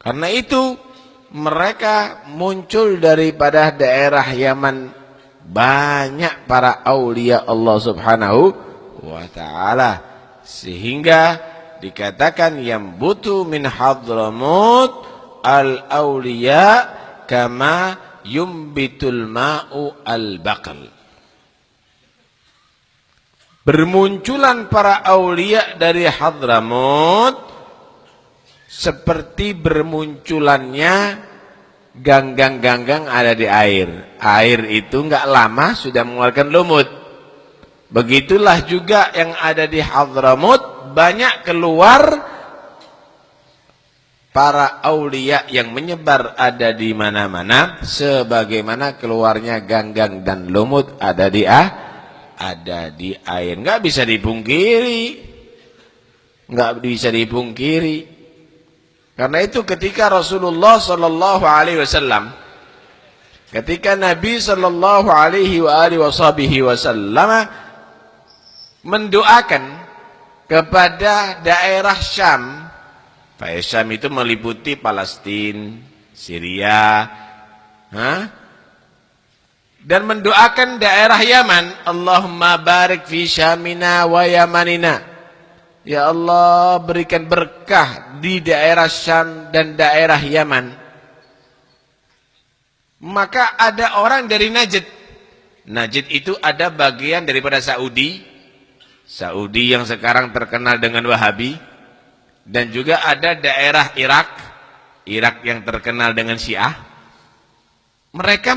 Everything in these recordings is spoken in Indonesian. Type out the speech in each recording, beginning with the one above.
Karena itu mereka muncul daripada daerah Yaman, banyak para aulia Allah Subhanahu wa ta'ala, sehingga dikatakan yang butuh min Hadramut al-aulia kama yumbitul ma'u al-baqal. Bermunculan para aulia dari Hadramut seperti bermunculannya ganggang-ganggang ada di air. Air itu enggak lama sudah mengeluarkan lumut. Begitulah juga yang ada di Hadramut, banyak keluar para aulia yang menyebar ada di mana-mana, sebagaimana keluarnya ganggang dan lumut ada di air. Enggak bisa dipungkiri. Enggak bisa dipungkiri. Karena itu ketika Rasulullah sallallahu alaihi wasallam, ketika Nabi sallallahu alaihi wasallam mendoakan kepada daerah Syam, Syam itu meliputi Palestina, Syria, dan mendoakan daerah Yaman, Allahumma barik fi Syamina wa Yamanina. Ya Allah, berikan berkah di daerah Syam dan daerah Yaman. Maka ada orang dari Najd. Najd itu ada bagian daripada Saudi. Saudi yang sekarang terkenal dengan Wahabi. Dan juga ada daerah Irak. Irak yang terkenal dengan Syiah. Mereka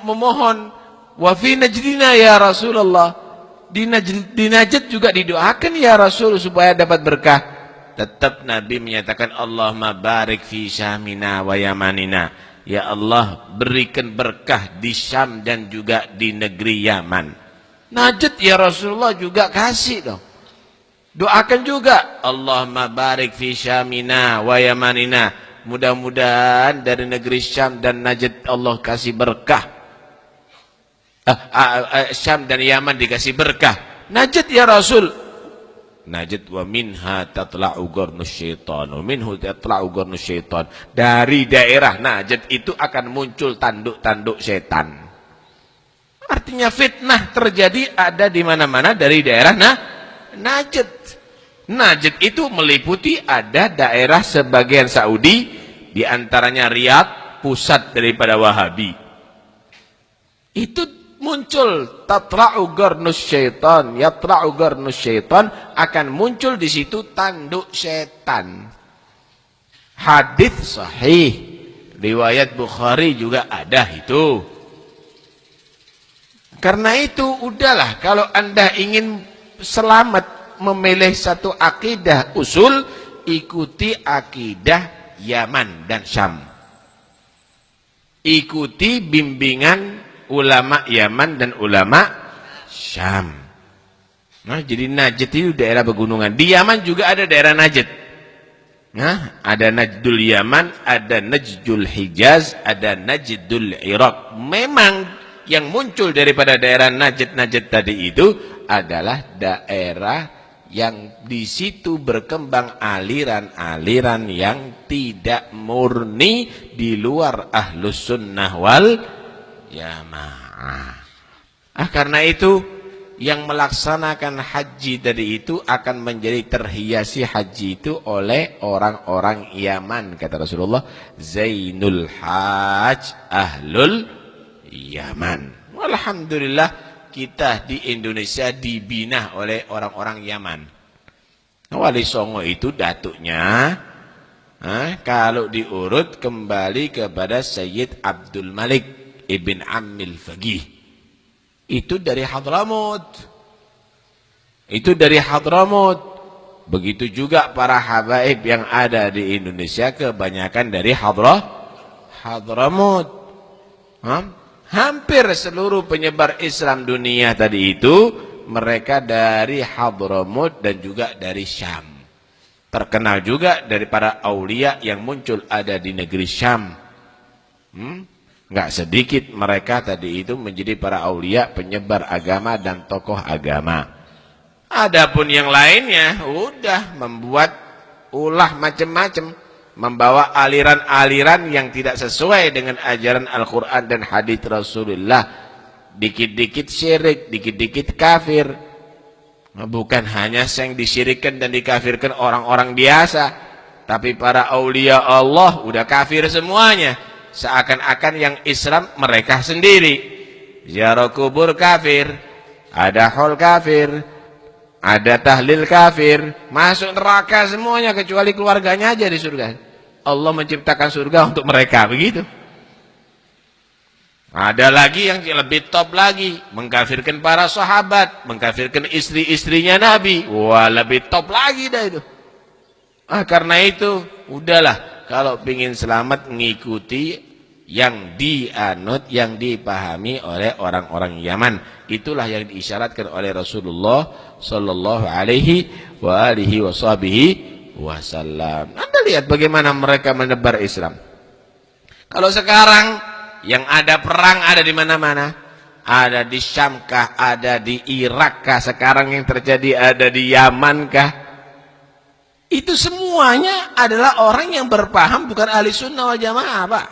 memohon, wa fi najdina ya Rasulullah. Di Najd juga didoakan ya Rasul supaya dapat berkah. Tetap Nabi menyatakan Allahumma barik fi Syamina wa Yamanina. Ya Allah, berikan berkah di Syam dan juga di negeri Yaman. Najd ya Rasulullah juga kasih dong. Doakan juga Allahumma barik fi Syamina wa Yamanina. Mudah-mudahan dari negeri Syam dan Najd Allah kasih berkah. Syam dan Yaman dikasih berkah. Najd ya Rasul. Najd wa minha tatla'u qarnus syaitan. Wa minhu tatla'u qarnus syaitan. Dari daerah Najd itu akan muncul tanduk-tanduk setan. Artinya fitnah terjadi ada di mana-mana dari daerah Najd. Najd itu meliputi ada daerah sebagian Saudi, di antaranya Riyadh, pusat daripada Wahabi. Itu muncul tatla'u garnus syaitan, yatla'u garnus syaitan, akan muncul di situ tanduk setan. Hadis sahih, riwayat Bukhari juga ada itu. Karena itu udahlah, kalau Anda ingin selamat memilih satu akidah usul, ikuti akidah Yaman dan Syam. Ikuti bimbingan ulama Yaman dan ulama Syam. Nah, jadi Najd itu daerah pegunungan. Di Yaman juga ada daerah Najd. Nah, ada Najdul Yaman, ada Najdul Hijaz, ada Najdul Iraq. Memang yang muncul daripada daerah Najd tadi itu adalah daerah yang di situ berkembang aliran-aliran yang tidak murni di luar Ahlus Sunnah wal Jamaah. Karena itu yang melaksanakan haji tadi itu akan menjadi terhiasi haji itu oleh orang-orang Yaman, kata Rasulullah, Zainul Hajj Ahlul Yaman. Alhamdulillah kita di Indonesia dibina oleh orang-orang Yaman. Wali Songo itu datuknya, kalau diurut kembali kepada Sayyid Abdul Malik Ibn Ammil Faqih. Itu dari Hadramut. Itu dari Hadramut. Begitu juga para habaib yang ada di Indonesia kebanyakan dari Hadramut. Hampir seluruh penyebar Islam dunia tadi itu mereka dari Hadramut dan juga dari Syam. Terkenal juga dari para aulia yang muncul ada di negeri Syam. Nggak sedikit mereka tadi itu menjadi para aulia penyebar agama dan tokoh agama. Adapun yang lainnya udah membuat ulah macam-macam. membawa aliran-aliran yang tidak sesuai dengan ajaran Al-Quran dan hadits Rasulullah. Dikit-dikit syirik, dikit-dikit kafir. Bukan hanya yang disyirikkan dan dikafirkan orang-orang biasa, tapi para aulia Allah udah kafir semuanya. Seakan-akan yang Islam mereka sendiri. Ziarah kubur kafir, ada haul kafir, ada tahlil kafir, masuk neraka semuanya kecuali keluarganya aja di surga. Allah menciptakan surga untuk mereka, begitu. Ada lagi yang lebih top lagi, mengkafirkan para sahabat, mengkafirkan istri-istrinya Nabi. Wah, lebih top lagi dah itu. Karena itu, udahlah, kalau ingin selamat ngikuti yang dianut, yang dipahami oleh orang-orang Yaman. Itulah yang diisyaratkan oleh Rasulullah sallallahu alaihi wa alihi wasallam. Anda lihat bagaimana mereka menebar Islam. Kalau sekarang yang ada perang ada di mana-mana. Ada di Syam kah, ada di Irak kah, sekarang yang terjadi ada di Yaman kah. Itu semuanya adalah orang yang berpaham bukan ahli sunnah wal jamaah, Pak.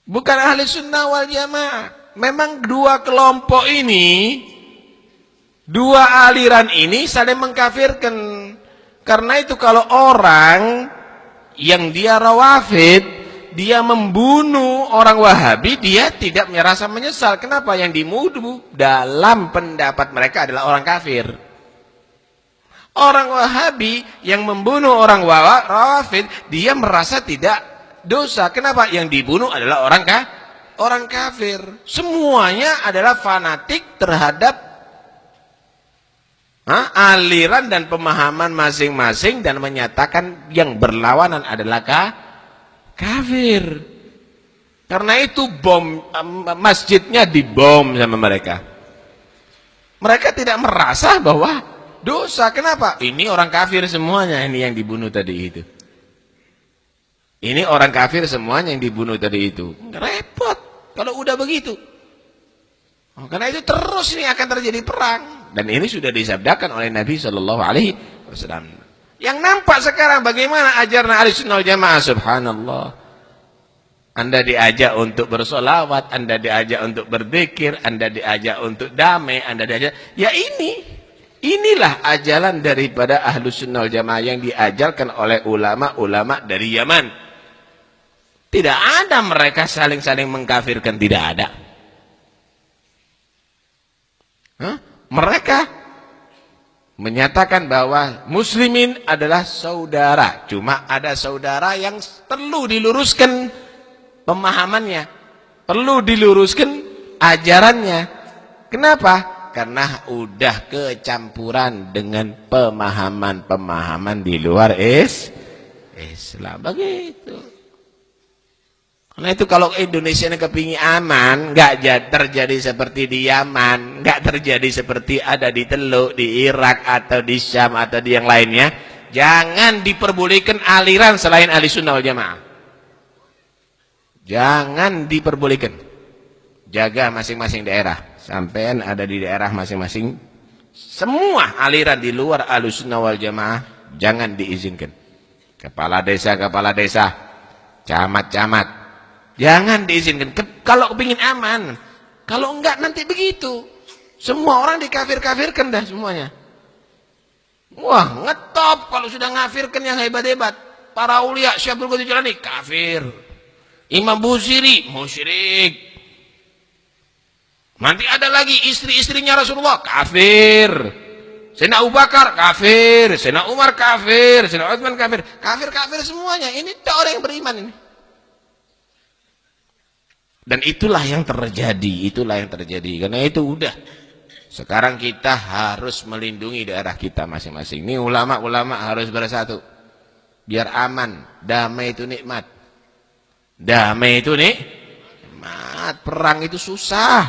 Bukan ahli sunnah wal jamaah. Memang dua kelompok ini, dua aliran ini saling mengkafirkan. Karena itu kalau orang yang dia rawafid, dia membunuh orang Wahabi, dia tidak merasa menyesal. Kenapa? Yang dibunuh dalam pendapat mereka adalah orang kafir. Orang Wahabi yang membunuh orang Rawafid, dia merasa tidak dosa. Kenapa? Yang dibunuh adalah orang kafir. Semuanya adalah fanatik terhadap aliran dan pemahaman masing-masing dan menyatakan yang berlawanan adalah kafir. Karena itu masjidnya dibom sama mereka. Mereka tidak merasa bahwa dosa. Kenapa? Ini orang kafir semuanya ini yang dibunuh tadi itu. Ini orang kafir semuanya yang dibunuh tadi itu. Repot kalau udah begitu. Karena itu terus ini akan terjadi perang. Dan ini sudah disabdakan oleh Nabi SAW. Yang nampak sekarang bagaimana ajaran Ahlussunnah wal Jamaah, subhanallah. Anda diajak untuk bersolawat, Anda diajak untuk berzikir, Anda diajak untuk damai, Anda diajak. Ya inilah ajaran daripada Ahlussunnah wal Jamaah yang diajarkan oleh ulama-ulama dari Yaman. Tidak ada mereka saling-saling mengkafirkan, tidak ada. Mereka menyatakan bahwa muslimin adalah saudara. Cuma ada saudara yang perlu diluruskan pemahamannya, perlu diluruskan ajarannya. Kenapa? Karena udah kecampuran dengan pemahaman-pemahaman di luar Islam. Begitu. Karena itu kalau Indonesia ini kepingin aman, nggak terjadi seperti di Yaman, nggak terjadi seperti ada di Teluk, di Irak atau di Syam atau di yang lainnya. Jangan diperbolehkan aliran selain Ahlussunnah wal Jamaah. Jangan diperbolehkan. Jaga masing-masing daerah. Sampean ada di daerah masing-masing. Semua aliran di luar Ahlussunnah wal Jamaah jangan diizinkan. Kepala desa, camat-camat. Jangan diizinkan. Kalau kepingin aman. Kalau enggak nanti begitu. Semua orang dikafir-kafirkan dah semuanya. Wah, ngetop kalau sudah ngafirkan yang hebat-hebat. Para ulia, Syekh Abdul Qadir Jilani kafir. Imam Busiri musyrik. Nanti ada lagi istri-istrinya Rasulullah kafir. Sayyidina Abu Bakar kafir, Sayyidina Umar kafir, Sayyidina Utsman kafir. Kafir-kafir semuanya. Ini tak orang yang beriman ini. Dan itulah yang terjadi, Karena itu udah. Sekarang kita harus melindungi daerah kita masing-masing. Ini ulama-ulama harus bersatu. Biar aman, damai itu nikmat. Damai itu nikmat. Perang itu susah.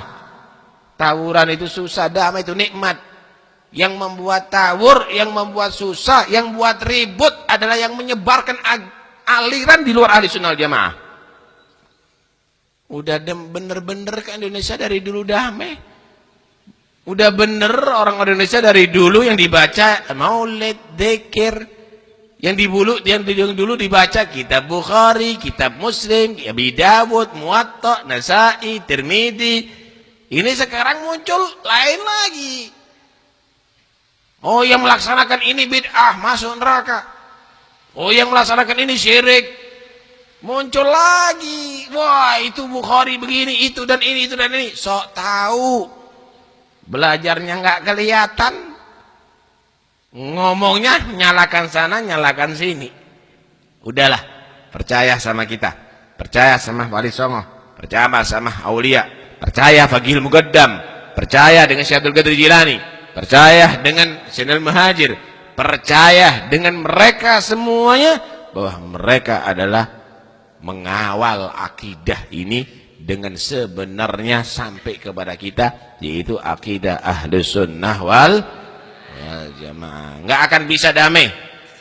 Tawuran itu susah, damai itu nikmat. Yang membuat tawur, yang membuat susah, yang buat ribut adalah yang menyebarkan aliran di luar Ahlussunnah wal Jamaah. Udah bener-bener ke Indonesia dari dulu damai. Udah bener orang Indonesia dari dulu yang dibaca maulid, dzikir, Yang dulu dibaca kitab Bukhari, kitab Muslim, Abi Dawud, Muwatta, Nasa'i, Tirmidzi. Ini sekarang muncul lain lagi. Oh, yang melaksanakan ini bid'ah, masuk neraka. Oh, yang melaksanakan ini syirik. Muncul lagi. Wah, itu Bukhari begini, itu dan ini, itu dan ini. Sok tahu. Belajarnya nggak kelihatan. Ngomongnya nyalakan sana, nyalakan sini. Udahlah, percaya sama kita. Percaya sama Wali Songo. Percaya sama Aulia. Percaya Faqihul Muqaddam. Percaya dengan Syekh Abdul Qadir Jilani. Percaya dengan Sayyidul Muhajir. Percaya dengan mereka semuanya bahwa mereka adalah mengawal akidah ini dengan sebenarnya sampai kepada kita, yaitu akidah Ahlus Sunnah wal Jamaah. Nggak akan bisa damai.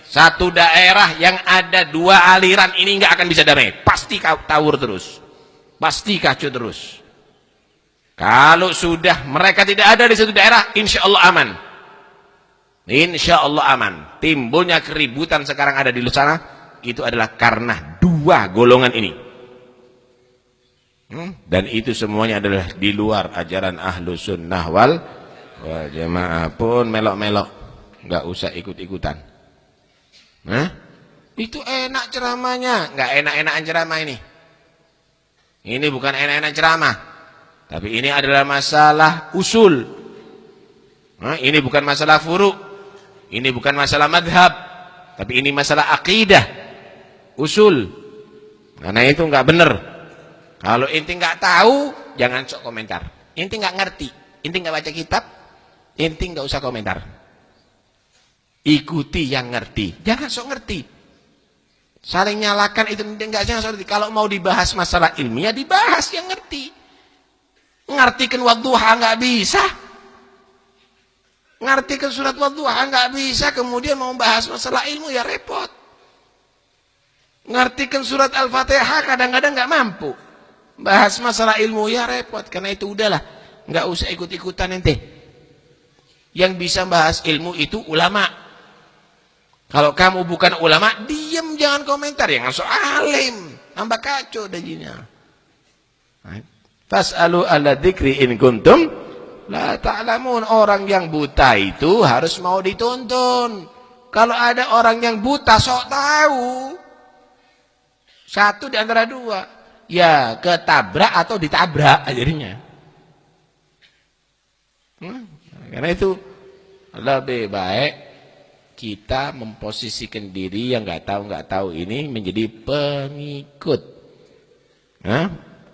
Satu daerah yang ada dua aliran ini nggak akan bisa damai. Pasti tawur terus. Pasti kacau terus. Kalau sudah mereka tidak ada di satu daerah, insya Allah aman. Insya Allah aman. Timbulnya keributan sekarang ada di luar sana, itu adalah karena dua golongan ini. Dan itu semuanya adalah di luar ajaran Ahlus Sunnah wal Jamaah. Pun melok-melok, nggak usah ikut-ikutan. Itu enak ceramahnya, nggak enak-enakan ceramah ini. Ini bukan enak-enak ceramah, tapi ini adalah masalah usul. Ini bukan masalah furu', ini bukan masalah madhab, tapi ini masalah akidah, usul. Karena itu nggak benar. Kalau inti nggak tahu, jangan sok komentar. Inti nggak ngerti, inti nggak baca kitab, inti nggak usah komentar. Ikuti yang ngerti, jangan sok ngerti. Saling nyalakan itu nggak, jangan sok ngerti. Kalau mau dibahas masalah ilmiah, dibahas yang ngerti. Ngartikan wadduha nggak bisa. Ngartikan surat wadduha nggak bisa, kemudian mau bahas masalah ilmu ya repot. Ngartikan surat Al-Fatihah kadang-kadang nggak mampu. Bahas masalah ilmu ya repot. Karena itu udahlah, nggak usah ikut-ikutan ente. Yang bisa bahas ilmu itu ulama. Kalau kamu bukan ulama, diam, jangan komentar. Yang so alim, nambah kacau dajinya. Fas'alu ala dzikri in kuntum la ta'lamun. Orang yang buta itu harus mau dituntun. Kalau ada orang yang buta sok tahu, satu di antara dua, ya ketabrak atau ditabrak jadinya. Karena itu lebih baik kita memposisikan diri yang nggak tahu ini menjadi pengikut.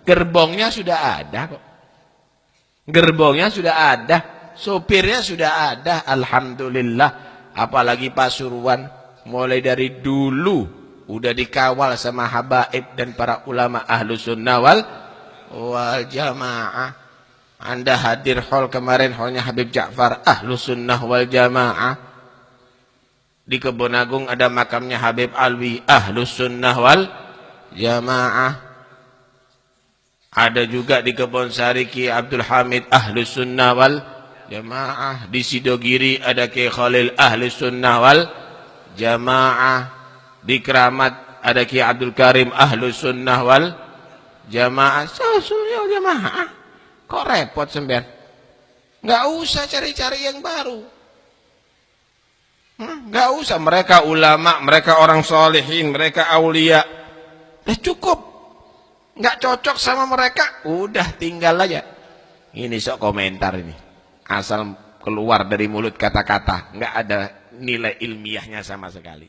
Gerbongnya sudah ada kok. Gerbongnya sudah ada, sopirnya sudah ada, alhamdulillah. Apalagi Pasuruan mulai dari dulu udah dikawal sama habaib dan para ulama Ahlus Sunnah wal Jamaah. Anda hadir hall kemarin, hallnya Habib Ja'far, Ahlus Sunnah wal Jamaah. Di Kebon Agung ada makamnya Habib Alwi, Ahlus Sunnah wal Jamaah. Ada juga di Kebon Sari Ki Abdul Hamid, Ahlus Sunnah wal Jamaah. Di Sidogiri ada Ki Khalil, Ahlus Sunnah wal Jamaah. Di Keramat ada Ki Abdul Karim, Ahlus Sunnah wal Jamaah. Sunnah wal Jamaah. Kok repot sembian? Nggak usah cari-cari yang baru. Nggak usah, mereka ulama, mereka orang solehin, mereka aulia. Cukup. Nggak cocok sama mereka, udah tinggal aja. Ini sok komentar ini. Asal keluar dari mulut kata-kata, nggak ada nilai ilmiahnya sama sekali.